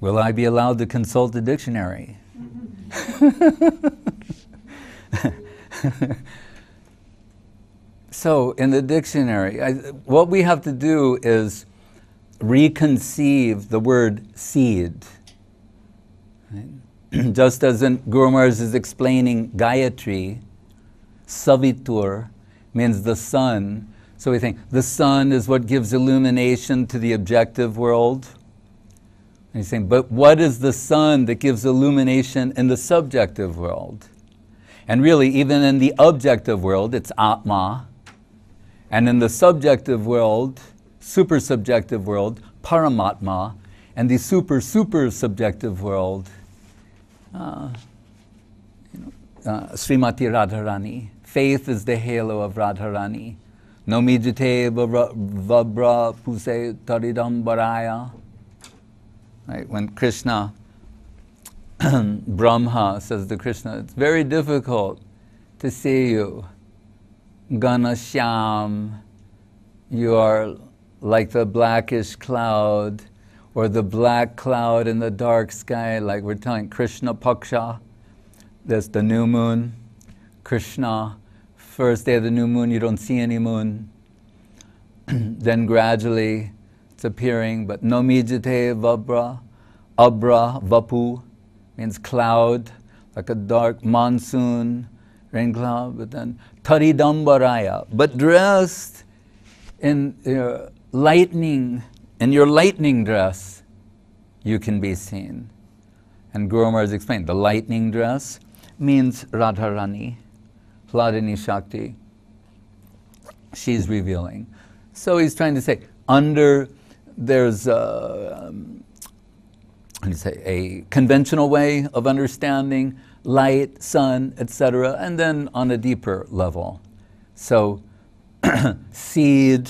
Will I be allowed to consult the dictionary? So, in the dictionary, what we have to do is reconceive the word seed. Right? Just as Guru Maharaj is explaining Gayatri, Savitur means the sun. So we think the sun is what gives illumination to the objective world. And he's saying, but what is the sun that gives illumination in the subjective world? And really, even in the objective world, it's Atma. And in the subjective world, super-subjective world, Paramatma. And the super-subjective world, Srimati Radharani. Faith is the halo of Radharani. Nomijite vabra puse taridam baraya. Right? When Krishna, Brahma says to Krishna, it's very difficult to see you. Ganashyam, you are like the blackish cloud, or the black cloud in the dark sky, like we're telling Krishna Paksha. There's the new moon. Krishna, first day of the new moon, you don't see any moon. Then gradually it's appearing, but nomijite vabra, abra, vapu, means cloud, like a dark monsoon, rain cloud, but then taridambaraya, but dressed in your lightning dress, you can be seen. And Guru Maharaj explained, the lightning dress means Radharani, Hladini Shakti. She's revealing. So he's trying to say, there's a conventional way of understanding light, sun, etc., and then on a deeper level. So seed,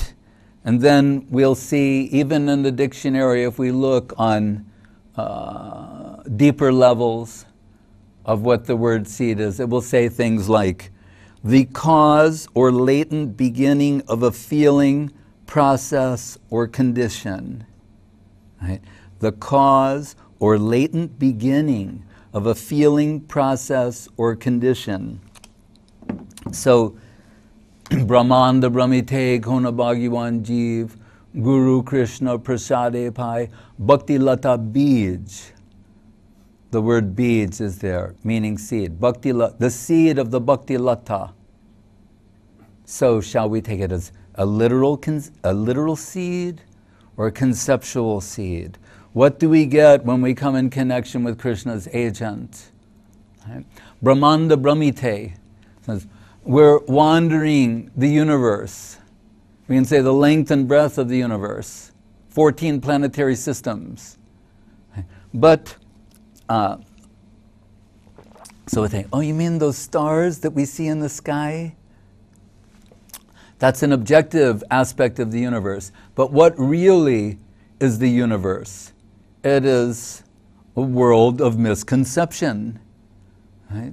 and then we'll see, even in the dictionary, if we look on deeper levels of what the word seed is, it will say things like, the cause or latent beginning of a feeling, process, or condition. Right? The cause or latent beginning of a feeling, process, or condition. So, Brahmanda Brahmite Kona Bhagwan Jeev Guru Krishna Prasade Pai Bhakti Lata Bij. The word bij is there, meaning seed. Bhakti the seed of the Bhakti Lata. So shall we take it as a literal seed or a conceptual seed? What do we get when we come in connection with Krishna's agent? Right? Brahmanda Brahmite says, we're wandering the universe. We can say the length and breadth of the universe. 14 planetary systems. But, so we think, oh, you mean those stars that we see in the sky? That's an objective aspect of the universe. But what really is the universe? It is a world of misconception. Right?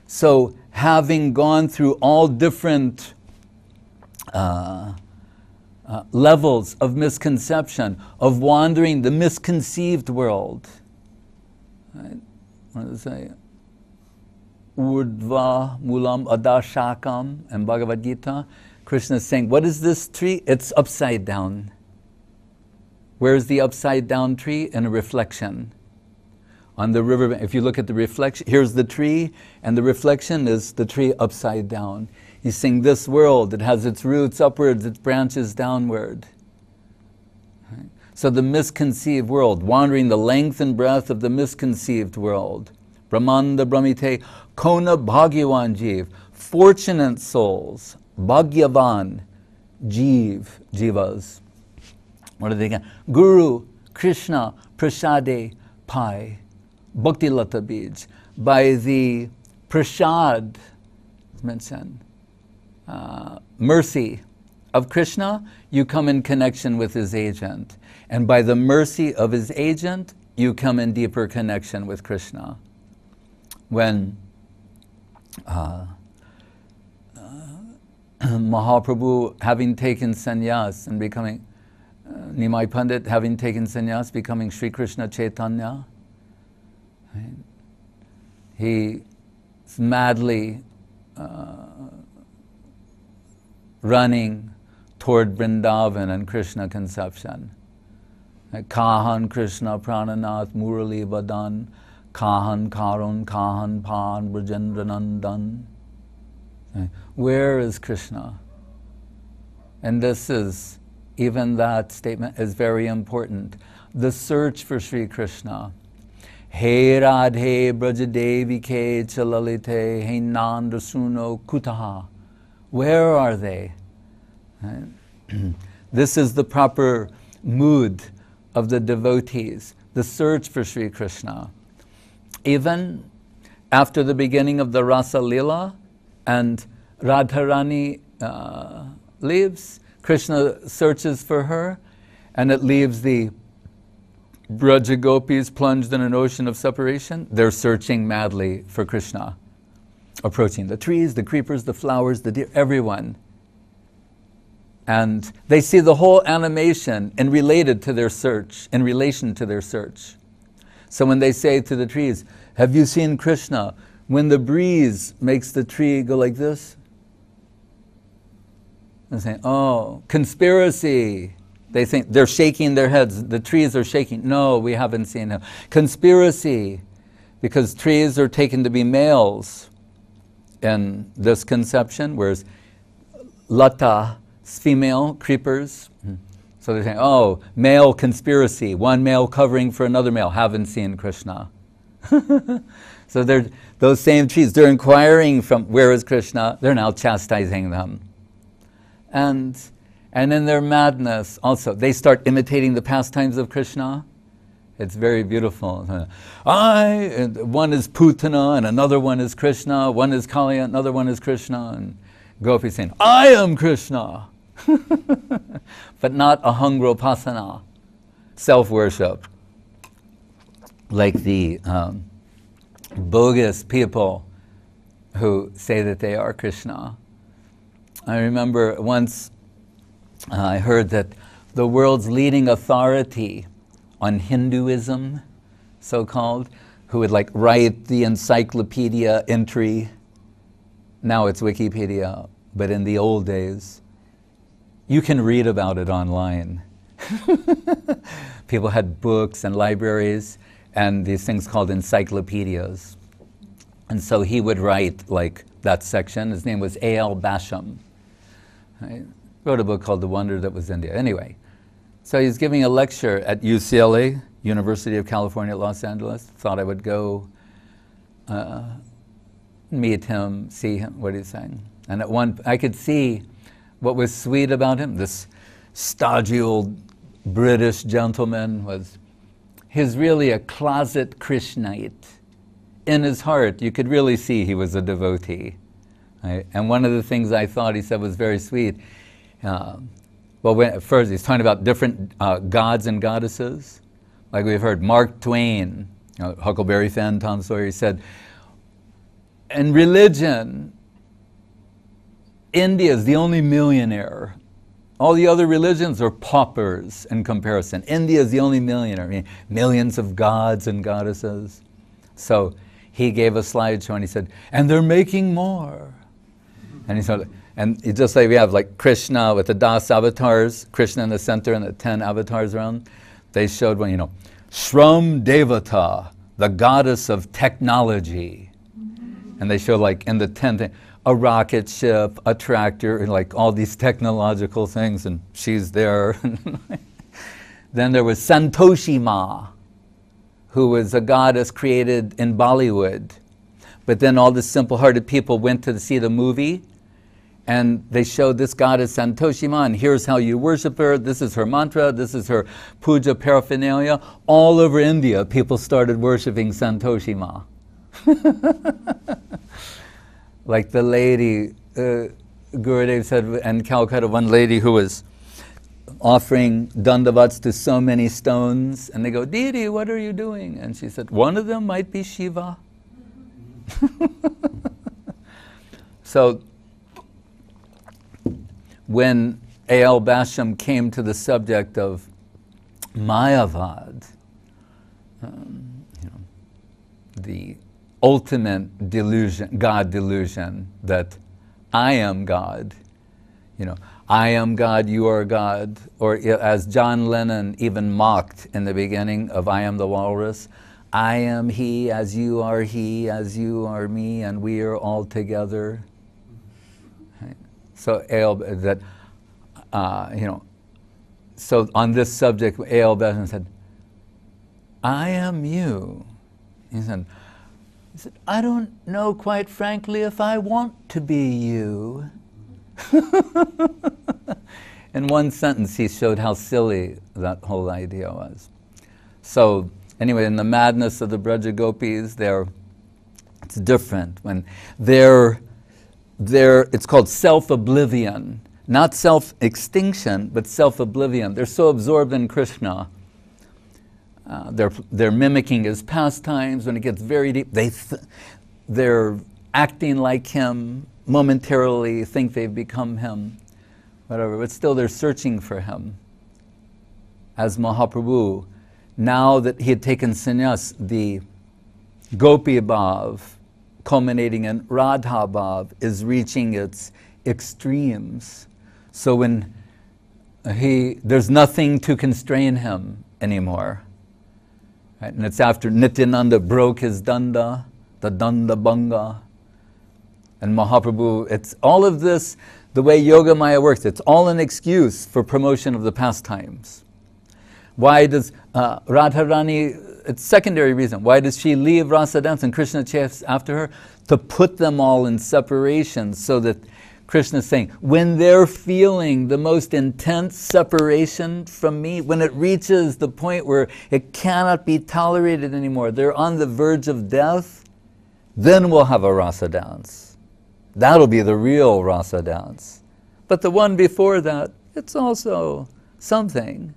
So, having gone through all different levels of misconception, of wandering the misconceived world, right? What does it say? Urdhva Mulam Adashakam and Bhagavad Gita. Krishna is saying, what is this tree? It's upside down. Where is the upside down tree? In a reflection. On the river, if you look at the reflection, here's the tree, and the reflection is the tree upside down. He's saying this world, it has its roots upwards, its branches downward. Right? So the misconceived world, wandering the length and breadth of the misconceived world. Brahmanda Brahmite Kona Bhagyavan Jeev, fortunate souls, Bhagyavan Jivas. What are they again? Guru, Krishna, Prasade, Pai, Bhakti Lata Bij. By the prasad, mentioned, mercy of Krishna, you come in connection with his agent. And by the mercy of his agent, you come in deeper connection with Krishna. When Mahaprabhu, having taken sannyas and becoming Nimai Pandit, having taken sannyas, becoming Sri Krishna Chaitanya. Right? He is madly running toward Vrindavan and Krishna conception. Kahan Krishna Prananath Murali Vadan, Kahan Karun, Kahan Pan Brajendra Nandan. Where is Krishna? And this is, even that statement is very important. The search for Sri Krishna. He Radhe Brajadevi Ke Chalalite He Nanda Suno Kutaha. Where are they? This is the proper mood of the devotees, the search for Sri Krishna. Even after the beginning of the Rasa Lila and Radharani leaves, Krishna searches for her, and it leaves the Braja Gopis plunged in an ocean of separation. They're searching madly for Krishna, approaching the trees, the creepers, the flowers, the deer, everyone. And they see the whole animation in relation to their search. So when they say to the trees, have you seen Krishna? When the breeze makes the tree go like this, they're saying, oh, conspiracy. They think they're shaking their heads. The trees are shaking. No, we haven't seen him. Conspiracy, because trees are taken to be males in this conception, whereas lata, female, creepers. So they're saying, oh, male conspiracy, one male covering for another male, haven't seen Krishna. So they're, those same trees, they're inquiring from where is Krishna, they're now chastising them. And in their madness also, they start imitating the pastimes of Krishna. It's very beautiful. One is Putana, and another one is Krishna, one is Kali, another one is Krishna, and Gopi saying, I am Krishna. But not ahangropasana, self-worship, like the bogus people who say that they are Krishna. I remember once I heard that the world's leading authority on Hinduism, so-called, who would like write the encyclopedia entry, now it's Wikipedia, but in the old days, you can read about it online. People had books and libraries and these things called encyclopedias. And so he would write like that section. His name was A.L. Basham. He wrote a book called The Wonder That Was India. Anyway, so he's giving a lecture at UCLA, University of California at Los Angeles. Thought I would go meet him, see him, what he's saying. And at one, I could see what was sweet about him. This stodgy old British gentleman was, he's really a closet Krishnite. In his heart, you could really see he was a devotee. Right? And one of the things I thought he said was very sweet. First he's talking about different gods and goddesses. Like we've heard Mark Twain, Huckleberry Finn, Tom Sawyer, he said, in religion, India is the only millionaire. All the other religions are paupers in comparison. India is the only millionaire. I mean, millions of gods and goddesses. So he gave a slideshow and he said, and they're making more. And he said, and just like we have like Krishna with the Das avatars, Krishna in the center and the 10 avatars around, they showed one, Shram Devata, the goddess of technology. And they showed like in the 10th thing, a rocket ship, a tractor, and like all these technological things, and she's there. Then there was Santoshi Ma, who was a goddess created in Bollywood. But then all the simple-hearted people went to see the movie, and they showed this goddess Santoshi Ma, and here's how you worship her, this is her mantra, this is her puja paraphernalia. All over India, people started worshiping Santoshi Ma. Like the lady, Gurudev said in Calcutta, one lady who was offering dandavats to so many stones, and they go, Didi, what are you doing? And she said, one of them might be Shiva. So when A.L. Basham came to the subject of Mayavad, the ultimate delusion, God delusion, that I am God. I am God, you are God. Or as John Lennon even mocked in the beginning of I Am the Walrus, I am he, as you are me, and we are all together. Right? So so on this subject, A.L. Besson said, I am you. He said, I don't know, quite frankly, if I want to be you. In one sentence, he showed how silly that whole idea was. So, anyway, in the madness of the Braja Gopis, it's different. When it's called self-oblivion. Not self-extinction, but self-oblivion. They're so absorbed in Krishna. They're mimicking his pastimes. When it gets very deep, they're acting like him, momentarily think they've become him, whatever, but still they're searching for him. As Mahaprabhu, now that he had taken sannyas, the Gopi Bhav, culminating in Radha Bhav, is reaching its extremes. So when there's nothing to constrain him anymore. Right? And it's after Nityananda broke his danda, the danda bhanga. And Mahaprabhu, it's all of this, the way Yogamaya works, it's all an excuse for promotion of the pastimes. Why does Radharani, it's secondary reason, why does she leave Rasa dance and Krishna chases after her? To put them all in separation, so that Krishna is saying, when they're feeling the most intense separation from me, when it reaches the point where it cannot be tolerated anymore, they're on the verge of death, then we'll have a rasa dance. That'll be the real rasa dance. But the one before that, it's also something.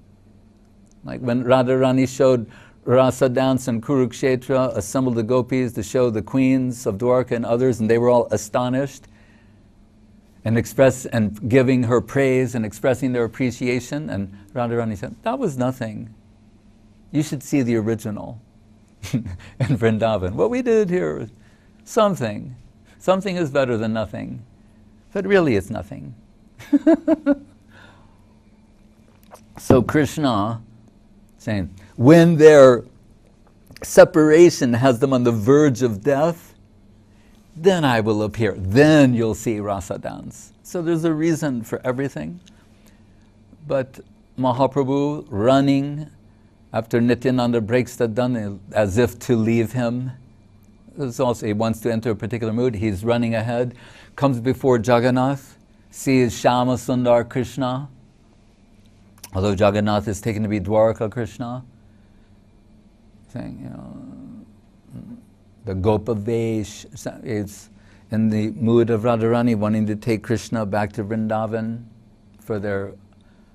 Like when Radharani showed rasa dance in Kurukshetra, assembled the gopis to show the queens of Dwarka and others, and they were all astonished, and giving her praise and expressing their appreciation. And Radharani said, that was nothing. You should see the original in Vrindavan. What we did here was something. Something is better than nothing. But really it's nothing. So Krishna saying, when their separation has them on the verge of death, then I will appear. Then you'll see rasa dance. So there's a reason for everything. But Mahaprabhu running after Nityananda breaks the danda as if to leave him. There's also, he wants to enter a particular mood. He's running ahead, comes before Jagannath, sees Shama Sundar Krishna, although Jagannath is taken to be Dwarka Krishna, saying, the Gopa Vesh is in the mood of Radharani, wanting to take Krishna back to Vrindavan for their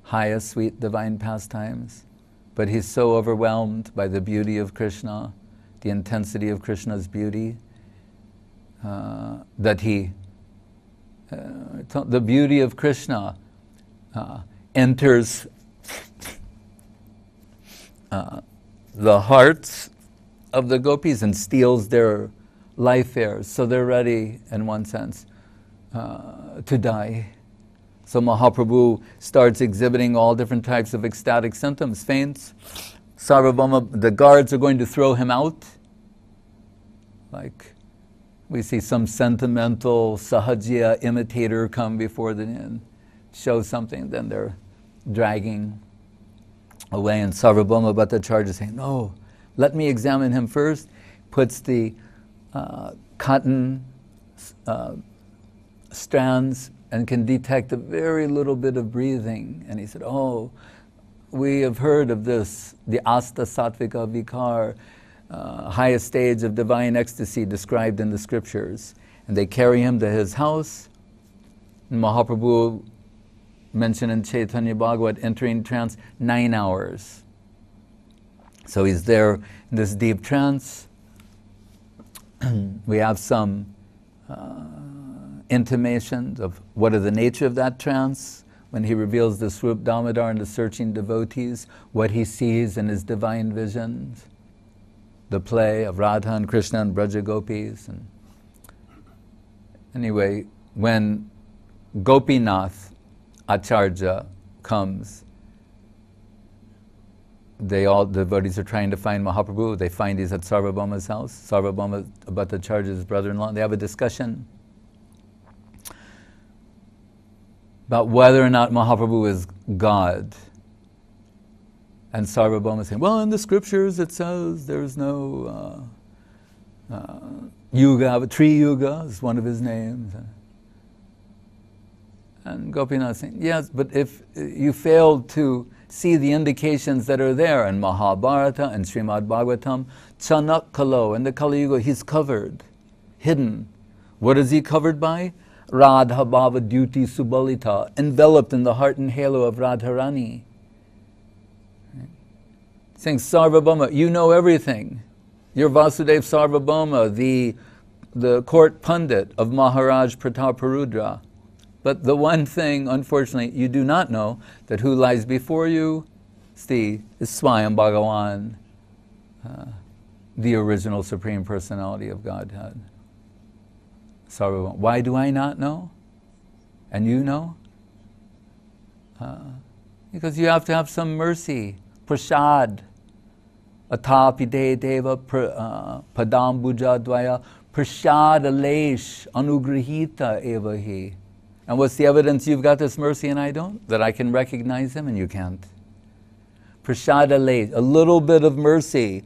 highest sweet divine pastimes. But he's so overwhelmed by the beauty of Krishna, the intensity of Krishna's beauty, that the beauty of Krishna enters the hearts of the gopis and steals their life airs. So they're ready, in one sense, to die. So Mahaprabhu starts exhibiting all different types of ecstatic symptoms, faints. Sarvabhauma, the guards are going to throw him out. Like we see some sentimental Sahajiya imitator come before the inn, show something, then they're dragging away. And Sarvabhauma Bhattacharya is saying, no, let me examine him first. Puts the cotton strands and can detect a very little bit of breathing. And he said, oh, we have heard of this, the Asta Sattvika Vikar, highest stage of divine ecstasy described in the scriptures. And they carry him to his house. And Mahaprabhu mentioned in Chaitanya Bhagavat, entering trance 9 hours. So he's there in this deep trance. We have some intimations of what is the nature of that trance. when he reveals the Swarup Damodar and the searching devotees, what he sees in his divine visions, the play of Radha and Krishna and Braja Gopis. And anyway, when Gopinath Acharya comes, all the devotees are trying to find Mahaprabhu. They find he's at Sarvabhauma's house. Sarvabhauma Bhattacharya's brother-in-law. They have a discussion about whether or not Mahaprabhu is God. And Sarvabhauma is saying, well, in the scriptures it says there's no yuga, but Tri Yuga is one of his names. And Gopinath is saying, yes, but if you failed to see the indications that are there in Mahabharata and Srimad Bhagavatam, Chanak Kalo, in the Kali Yuga, he's covered, hidden. What is he covered by? Radha Bhava Duty Subalita, enveloped in the heart and halo of Radharani. Right? Saying, Sarvabhauma, you know everything. You're Vasudev Sarvabhauma, the court pundit of Maharaj Prataparudra. But the one thing, unfortunately, you do not know, that who lies before you is Swayam Bhagavan, the original Supreme Personality of Godhead. Sarvabhauma. Why do I not know? And you know? Because you have to have some mercy. Prasad. Atapide deva padambuja dvaya prasad alesh anugrahita evahi. And what's the evidence you've got this mercy and I don't? That I can recognize him and you can't. Prasada le, a little bit of mercy.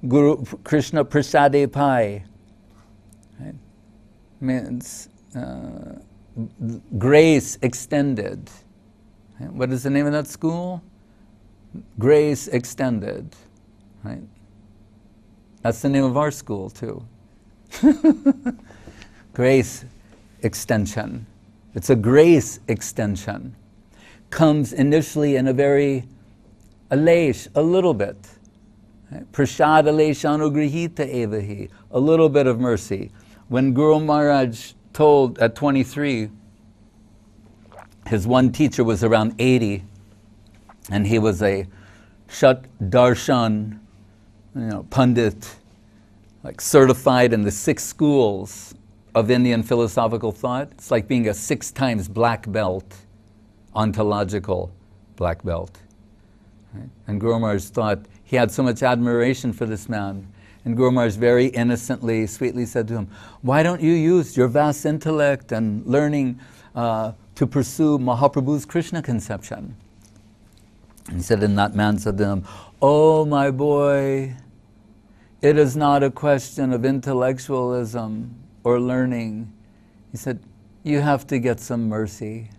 Guru Krishna prasade pai. Right? Means grace extended. Right? What is the name of that school? Grace extended. Right? That's the name of our school too. Grace extension. It's a grace extension. Comes initially in a very alesh, a little bit. Prashad alesh anugrahita evahi, a little bit of mercy. When Guru Maharaj told at 23, his one teacher was around 80, and he was a Shat Darshan, Pandit, like certified in the 6 schools of Indian philosophical thought. It's like being a 6 times black belt, ontological black belt. Right? And Guru Maharaj thought, he had so much admiration for this man. And Guru Maharaj very innocently, sweetly said to him, why don't you use your vast intellect and learning to pursue Mahaprabhu's Krishna conception? And he said, and that man said to him, oh my boy, it is not a question of intellectualism or learning. He said, you have to get some mercy.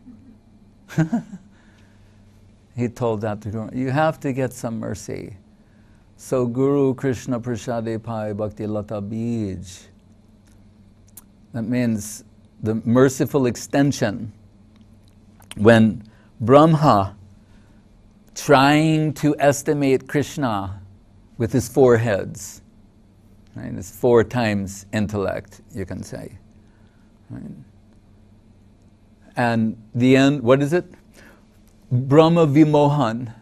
He told that to Guru, you have to get some mercy. So Guru Krishna Prasade Pai Bhakti Lata Bij. That means the merciful extension. When Brahma, trying to estimate Krishna with his 4 heads, right? His 4 times intellect, you can say. Right? And the end, what is it? Brahma Vimohan,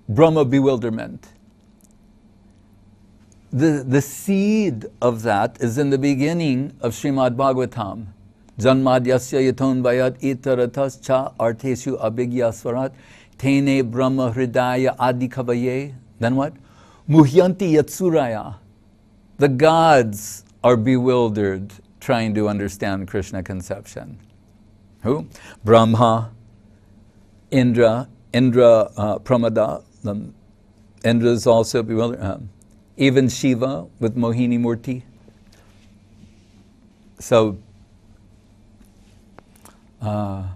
Brahma bewilderment. The seed of that is in the beginning of Srimad Bhagavatam. Janmadyasya yaton bayat itaratas cha arteshu abhigya swarat tene brahma hridaya adikavaye. Then what? Muhyanti yatsuraya. The gods are bewildered trying to understand Krishna conception. Who? Brahma, Indra, Pramada. Indra is also bewildered. Even Shiva with Mohini Murti. So, I'm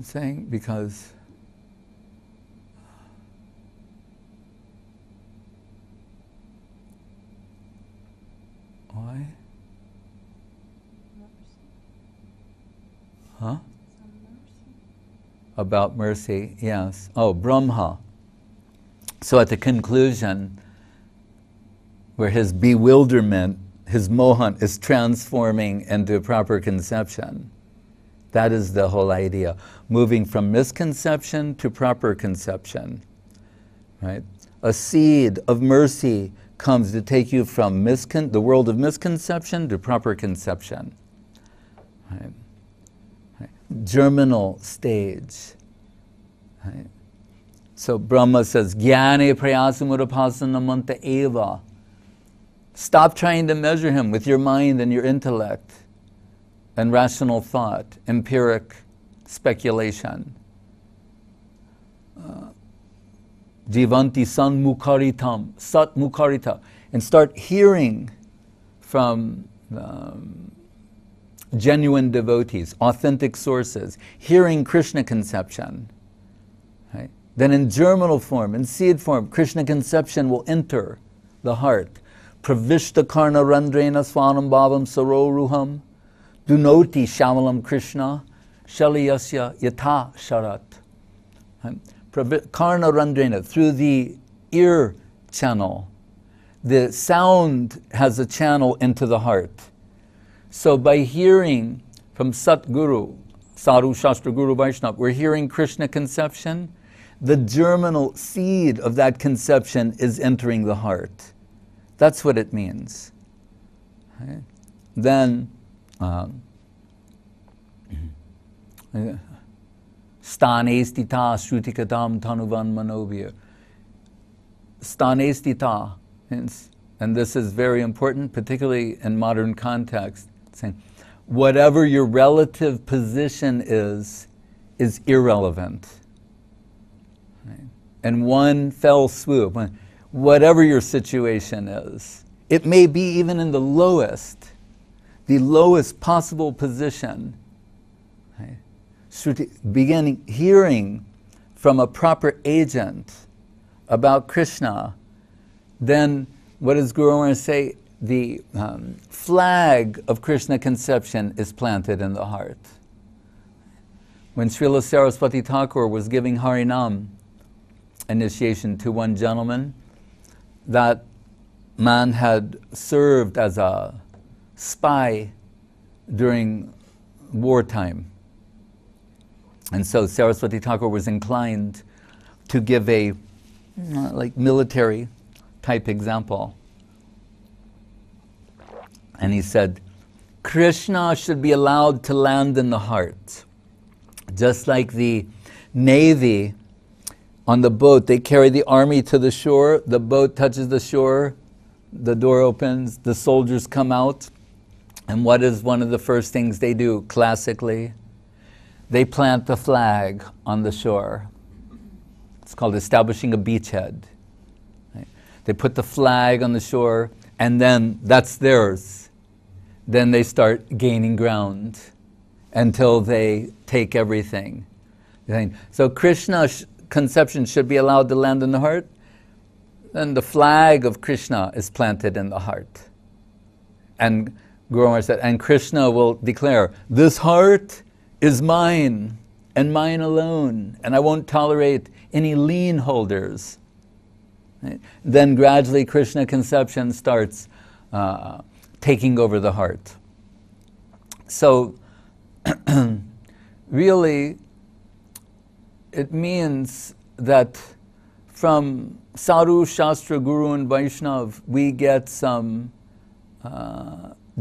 saying because why? Huh? About mercy, yes. Oh, Brahma. So at the conclusion, where his bewilderment, his mohan is transforming into proper conception, That is the whole idea. Moving from misconception to proper conception. Right? A seed of mercy comes to take you from the world of misconception to proper conception. Right? Right? Germinal stage. Right? So Brahma says, Jnane prayasamudapasana eva. Stop trying to measure him with your mind and your intellect and rational thought, empiric speculation. Jivanti san mukaritam, sat mukarita. And start hearing from genuine devotees, authentic sources, hearing Krishna conception. Right? Then in germinal form, in seed form, Krishna conception will enter the heart. Pravishta karna randrena swanam bhavam saroruham dunoti shamalam Krishna shaliyasya yatha sharat. Karna randrena, through the ear channel. The sound has a channel into the heart. So by hearing from Satguru, Sadhu Shastra Guru Vaishnava, we're hearing Krishna conception. The germinal seed of that conception is entering the heart. That's what it means. Okay? Then, stane stita shrutikatam tanuvan manovya. Stane stita, and this is very important, particularly in modern context, saying whatever your relative position is irrelevant. Right? In one fell swoop, whatever your situation is, it may be even in the lowest possible position. Right? Beginning hearing from a proper agent about Krishna, then what does Guru Maharaj say? The flag of Krishna conception is planted in the heart. When Srila Saraswati Thakur was giving Harinam initiation to one gentleman, that man had served as a spy during wartime. And so Saraswati Thakur was inclined to give a military type example. And he said, Krishna should be allowed to land in the heart. Just like the Navy on the boat, they carry the army to the shore, the boat touches the shore, the door opens, the soldiers come out, and what is one of the first things they do classically? They plant the flag on the shore. It's called establishing a beachhead. Right? They put the flag on the shore, and then that's theirs. Then they start gaining ground until they take everything. So Krishna's conception should be allowed to land in the heart. Then the flag of Krishna is planted in the heart. And Guru Maharaj said, and Krishna will declare, this heart is mine and mine alone, and I won't tolerate any lien holders. Right? Then gradually Krishna conception starts taking over the heart. So really it means that from Sadhu, Shastra, Guru and Vaishnav we get some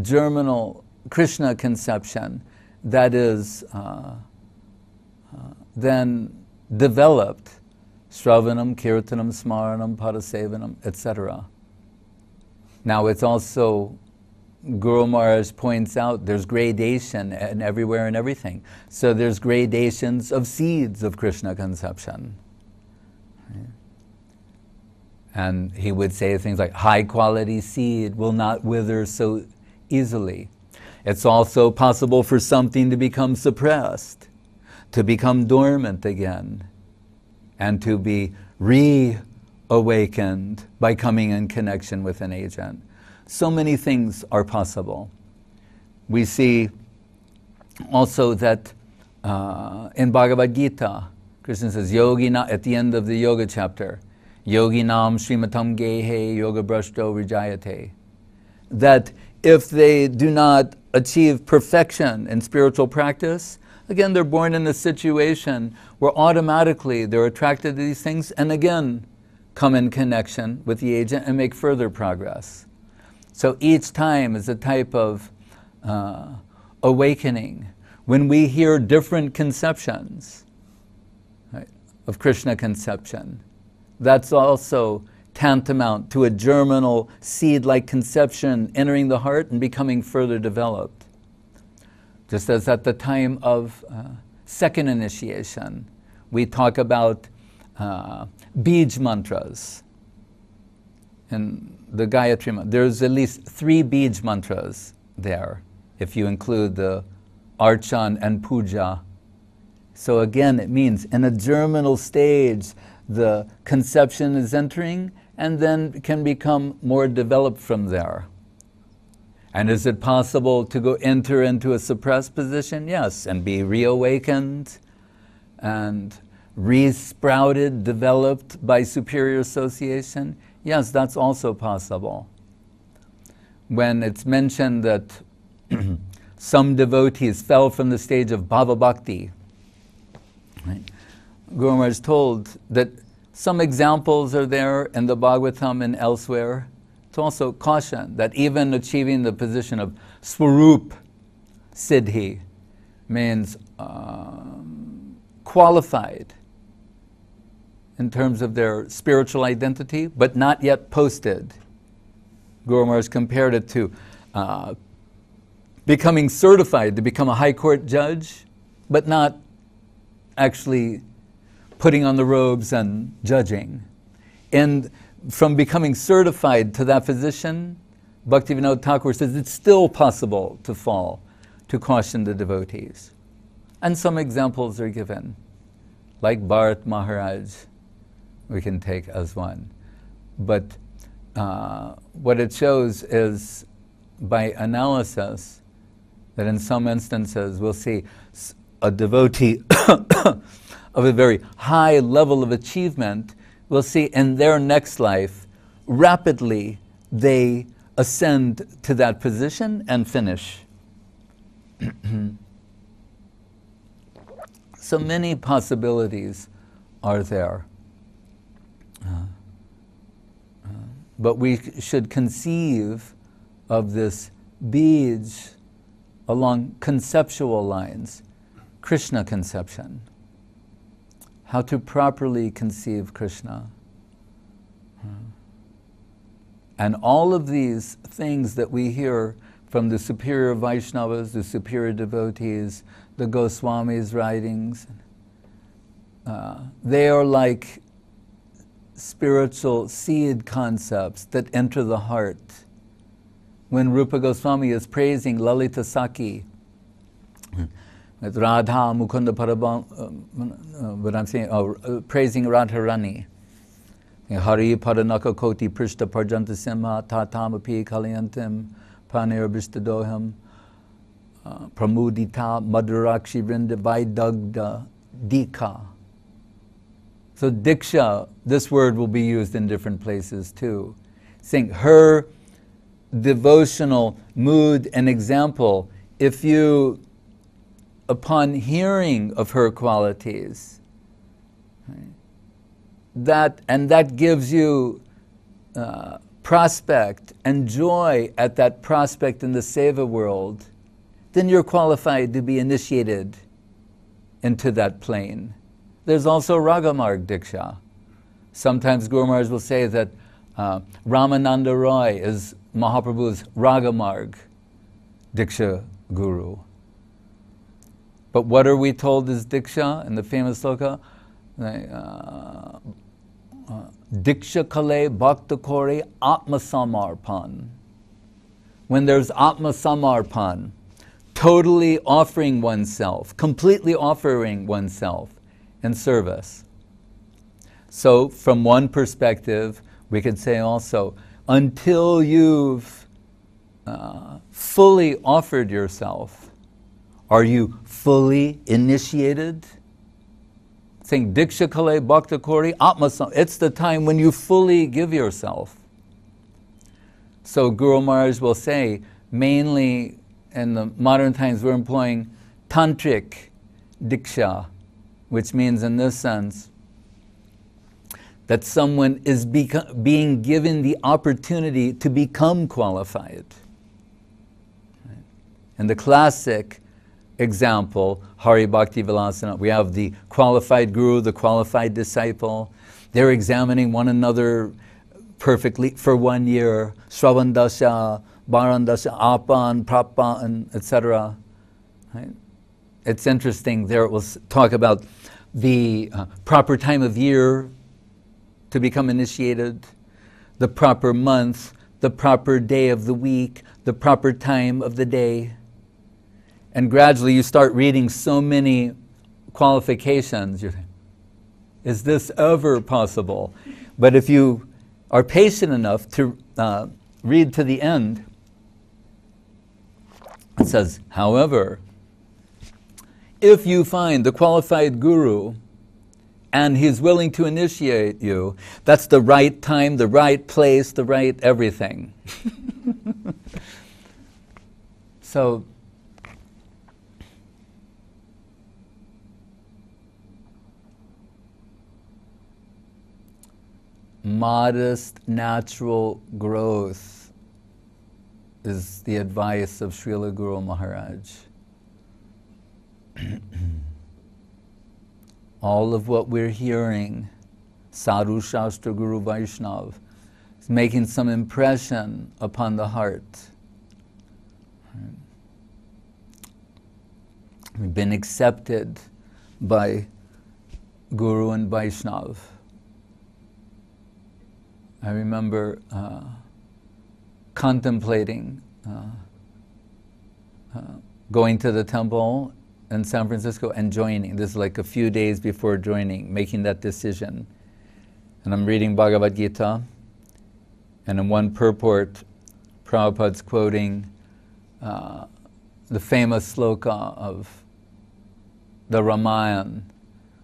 germinal Krishna conception that is then developed, Shravanam, Kirtanam, Smaranam, Padasevanam, etc. Now it's also, Guru Maharaj points out, there's gradation and everywhere and everything. So there's gradations of seeds of Krishna conception. Right? And he would say things like, high quality seed will not wither so easily. It's also possible for something to become suppressed, to become dormant again, and to be reawakened by coming in connection with an agent. So many things are possible. We see also that in Bhagavad Gita, Krishna says, Yogina, at the end of the yoga chapter, Yoginam Srimatam Gehe Yoga Brashto Vijayate, that if they do not achieve perfection in spiritual practice, Again, they're born in a situation where automatically they're attracted to these things and again come in connection with the agent and make further progress. So each time is a type of awakening. When we hear different conceptions, right, of Krishna conception, that's also tantamount to a germinal seed-like conception entering the heart and becoming further developed. Just as at the time of second initiation, we talk about Bij mantras. In the Gayatri mantra, there's at least 3 Bij mantras there, if you include the Archan and Puja. So again, it means in a germinal stage, the conception is entering and then can become more developed from there. And is it possible to enter into a suppressed position? Yes, and be reawakened and re-sprouted, developed by superior association? Yes, that's also possible. When it's mentioned that some devotees fell from the stage of Bhava Bhakti, right? Guru Maharaj told that some examples are there in the Bhagavatam and elsewhere. It's also caution that even achieving the position of Swarup Siddhi means qualified in terms of their spiritual identity, but not yet posted. Guru Maharaj compared it to becoming certified to become a high court judge, but not actually putting on the robes and judging. And from becoming certified to that position, Bhaktivinoda Thakur says it's still possible to fall, to caution the devotees. And some examples are given, like Bharat Maharaj, we can take as one. But what it shows is, by analysis, that in some instances we'll see a devotee of a very high level of achievement, we'll see in their next life, rapidly they ascend to that position and finish. So many possibilities are there. But we should conceive of this Bij along conceptual lines, Krishna conception. How to properly conceive Krishna. And all of these things that we hear from the superior Vaishnavas, the superior devotees, the Goswamis' writings, they are like spiritual seed concepts that enter the heart. When Rupa Goswami is praising Lalita Saki, with Radha Mukunda Parabam, what I'm saying, praising Radharani. Hari Padanaka Koti Prishta Parjanta Simha Tatamapi Kalyantim Panir Bishtadoham Pramudita Madhurakshi Vrinda Vaidagda Dika. So Diksha, this word will be used in different places too. Saying her devotional mood and example, if you, upon hearing of her qualities, right, that gives you prospect and joy at that prospect in the Seva world, then you're qualified to be initiated into that plane. There's also Ragamarg Diksha. Sometimes Guru Maharaj will say that Ramananda Roy is Mahaprabhu's Ragamarg Diksha Guru. But what are we told is Diksha in the famous sloka? Diksha Kale Bhakta Kore Atma Samarpan. When there's Atma Samarpan, totally offering oneself, completely offering oneself in service. So from one perspective, we could say also, until you've fully offered yourself, are you fully initiated? Saying Diksha Kale Bhakta Kori Atma, it's the time when you fully give yourself. So Guru Maharaj will say, mainly in the modern times we're employing tantric diksha, which means in this sense that someone is being given the opportunity to become qualified. Right? In the classic example, Hari Bhakti Vilasana, we have the qualified guru, the qualified disciple. They're examining one another perfectly for 1 year, Shravandasha, Bharandasha, Apan, Prapan, etc. Right? It's interesting, there it will talk about the proper time of year to become initiated, the proper month, the proper day of the week, the proper time of the day. And gradually you start reading so many qualifications. You're thinking, is this ever possible? But if you are patient enough to read to the end, it says, however, if you find the qualified guru and he's willing to initiate you, that's the right time, the right place, the right everything. So, modest natural growth is the advice of Srila Guru Maharaj. All of what we're hearing, Sadhu Shastra Guru Vaishnav, is making some impression upon the heart. We've been accepted by Guru and Vaishnav. I remember contemplating going to the temple in San Francisco and joining. This is like a few days before joining, making that decision. And I'm reading Bhagavad Gita, and in one purport, Prabhupada's quoting the famous sloka of the Ramayana,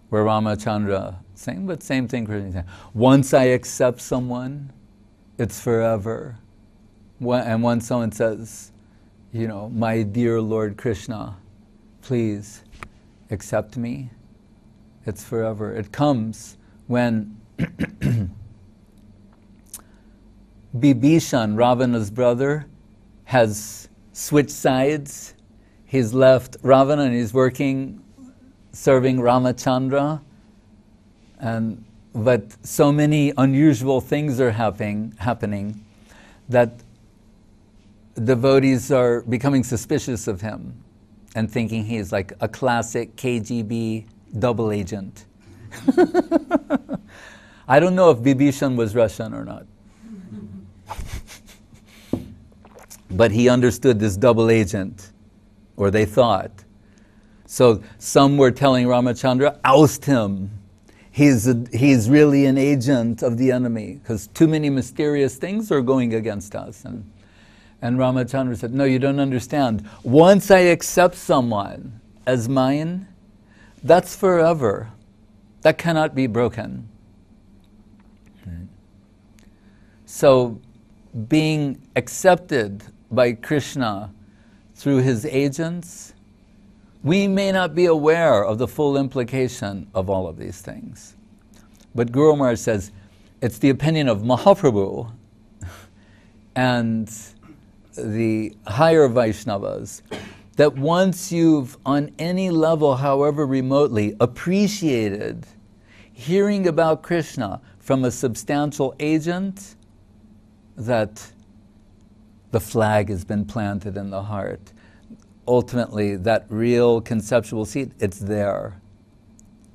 where Ramachandra saying, but same thing Krishna saying, once I accept someone, it's forever. And when someone says, you know, my dear Lord Krishna, please accept me, it's forever. It comes when Bibhishan, Ravana's brother, has switched sides. He's left Ravana and he's serving Ramachandra. But so many unusual things are happening that devotees are becoming suspicious of him and thinking he's like a classic KGB double agent. I don't know if Bibhishan was Russian or not. But he understood this double agent, or they thought. So some were telling Ramachandra, oust him. He's really an agent of the enemy, because too many mysterious things are going against us. And Ramachandra said, no, you don't understand. Once I accept someone as mine, that's forever. That cannot be broken. So being accepted by Krishna through his agents, we may not be aware of the full implication of all of these things. But Guru Maharaj says, it's the opinion of Mahaprabhu and the higher Vaishnavas that once you've, on any level, however remotely, appreciated hearing about Krishna from a substantial agent, that the flag has been planted in the heart. Ultimately, that real conceptual seed, it's there.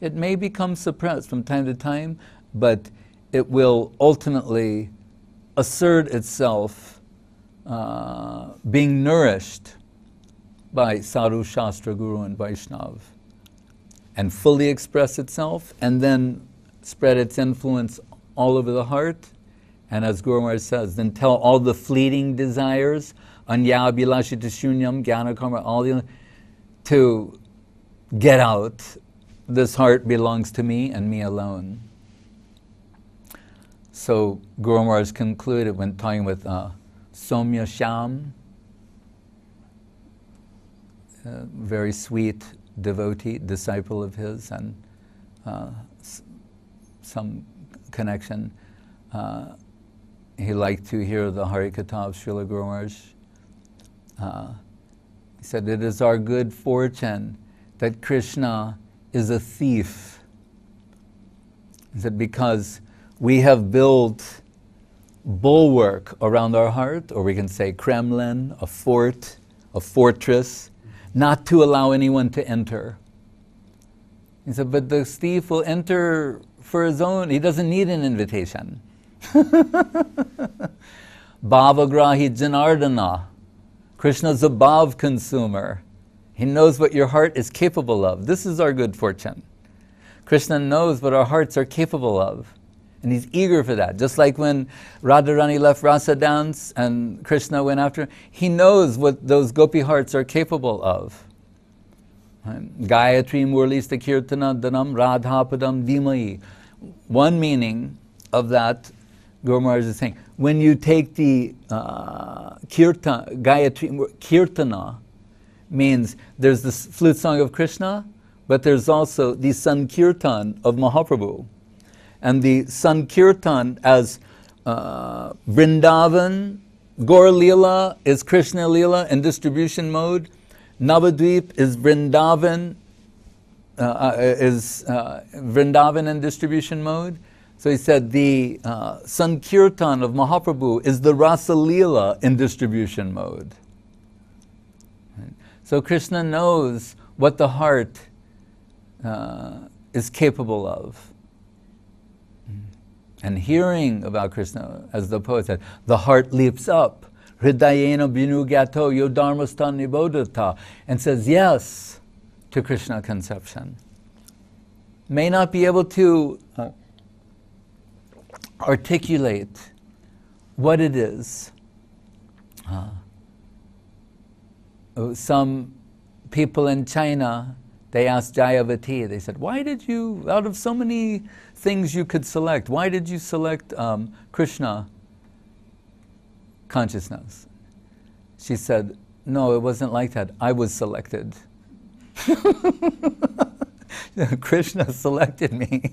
It may become suppressed from time to time, but it will ultimately assert itself, being nourished by Sadhu, Shastra, Guru, and Vaishnav, and fully express itself, and then spread its influence all over the heart. And as Guru Maharaj says, then tell all the fleeting desires, anya abhilashita shunyam, jnana karma, all the, to get out. This heart belongs to me and me alone. So Guru Maharaj concluded when talking with Somya Sham, very sweet devotee, disciple of his, and some connection. He liked to hear the Harikatha of Srila Guru Maharaj. He said, it is our good fortune that Krishna is a thief. He said, because we have built bulwark around our heart, or we can say Kremlin, a fort, a fortress, not to allow anyone to enter. He said, but the thief will enter for his own, he doesn't need an invitation. Bhavagrahi Janardana. Krishna's a bhav consumer. He knows what your heart is capable of. This is our good fortune. Krishna knows what our hearts are capable of. And he's eager for that. Just like when Radharani left Rasa dance and Krishna went after him, he knows what those gopi hearts are capable of. Gayatri Murlista Kirtana Dhanam Radhapadam Dhimai. One meaning of that, Guru Maharaj is saying, when you take the Kirtana, Gayatri Kirtana, means there's the flute song of Krishna, but there's also the Sankirtan of Mahaprabhu. And the Sankirtan as Vrindavan, Gaur Leela is Krishna Leela in distribution mode. Navadvip is Vrindavan, Vrindavan in distribution mode. So he said the Sankirtan of Mahaprabhu is the Rasa Leela in distribution mode. Right? So Krishna knows what the heart is capable of. And hearing about Krishna, as the poet said, the heart leaps up, Hridayena Binugyato Yodharmastan Nibodhata, and says yes to Krishna conception. May not be able to articulate what it is. Some people in China, they asked Jayavati, they said, why did you, out of so many things you could select, why did you select Krishna consciousness? She said, no, it wasn't like that. I was selected. Krishna selected me.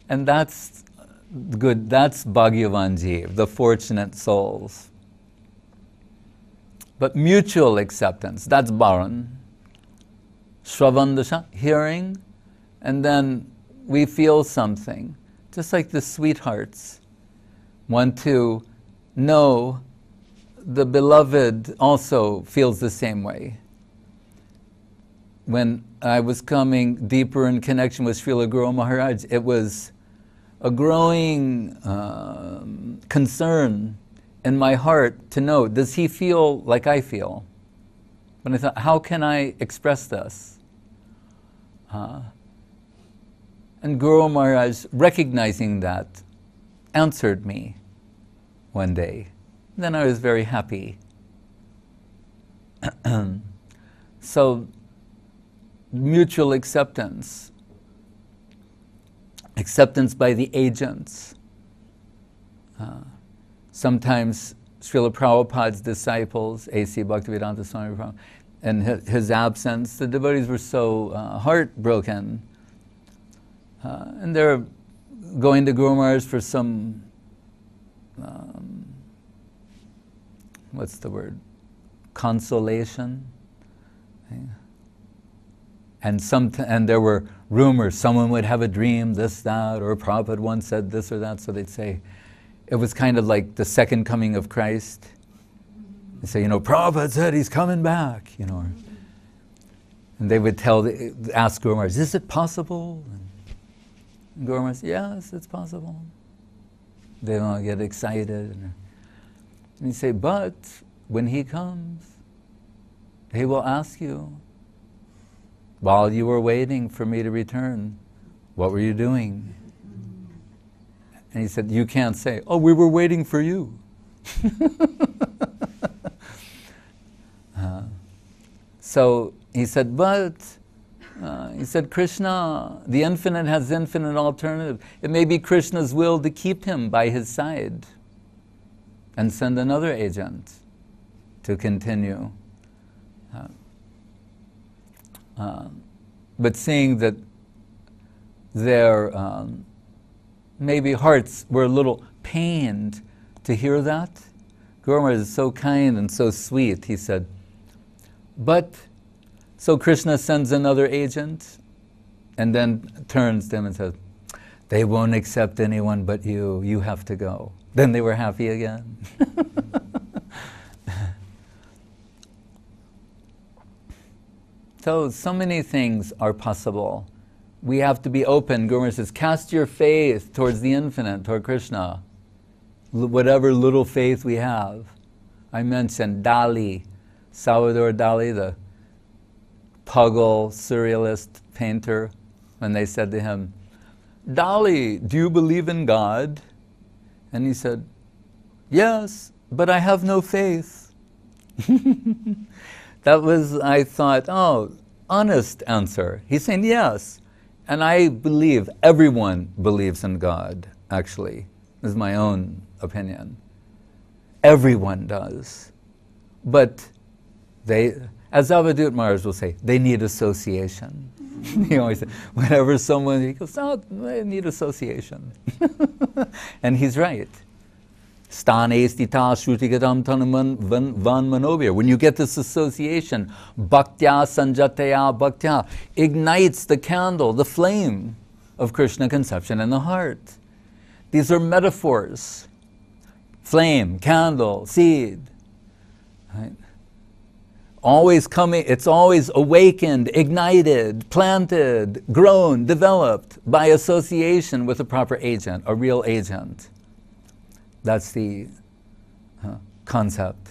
And that's good. That's Bhagyavan Jeev, the fortunate souls. But mutual acceptance, that's Bharan. Shravandasha, hearing, and then we feel something. Just like the sweethearts want to know the beloved also feels the same way. When I was coming deeper in connection with Srila Guru Maharaj, it was a growing concern in my heart to know, does he feel like I feel? But I thought, how can I express this? And Guru Maharaj, recognizing that, answered me one day. Then I was very happy. So, mutual acceptance. Acceptance by the agents. Sometimes Srila Prabhupada's disciples, A.C. Bhaktivedanta Swami Prabhupada, in his absence, the devotees were so heartbroken. And they're going to Guru Maharaj for some, what's the word? Consolation. And there were rumors, someone would have a dream, this, that, or Prabhupada once said this or that, so they'd say, it was kind of like the second coming of Christ. They say, Prabhupada said he's coming back, And they would ask Guru Maharaj, is it possible? And Guru Maharaj said, yes, it's possible. They don't get excited. And you say, but when he comes, he will ask you, while you were waiting for me to return, what were you doing? And he said, you can't say, oh, we were waiting for you. So he said, he said, Krishna, the infinite has infinite alternative. It may be Krishna's will to keep him by his side and send another agent to continue. but seeing that their maybe hearts were a little pained to hear that. Guru Maharaj is so kind and so sweet. He said, but, so Krishna sends another agent and then turns to him and says, they won't accept anyone but you. You have to go. Then they were happy again. So many things are possible. We have to be open. Guru Maharaj says, cast your faith towards the infinite, toward Krishna. Whatever little faith we have. I mentioned Dali, Salvadore Dali, the puggle surrealist painter, when they said to him, Dali, do you believe in God? And he said, yes, but I have no faith. That was, I thought, oh, honest answer. He's saying yes. And I believe everyone believes in God, actually. This is my own opinion. Everyone does. But they, as Avadut Maharaj will say, they need association. He always says, whenever someone, he goes, oh, they need association. And he's right. Stane stita shrutigadam tanuman van manovir. When you get this association, bhaktya sanjataya bhaktya ignites the candle, the flame of Krishna conception in the heart. These are metaphors. Flame, candle, seed. Right? Always coming, it's always awakened, ignited, planted, grown, developed by association with a proper agent, a real agent. That's the concept.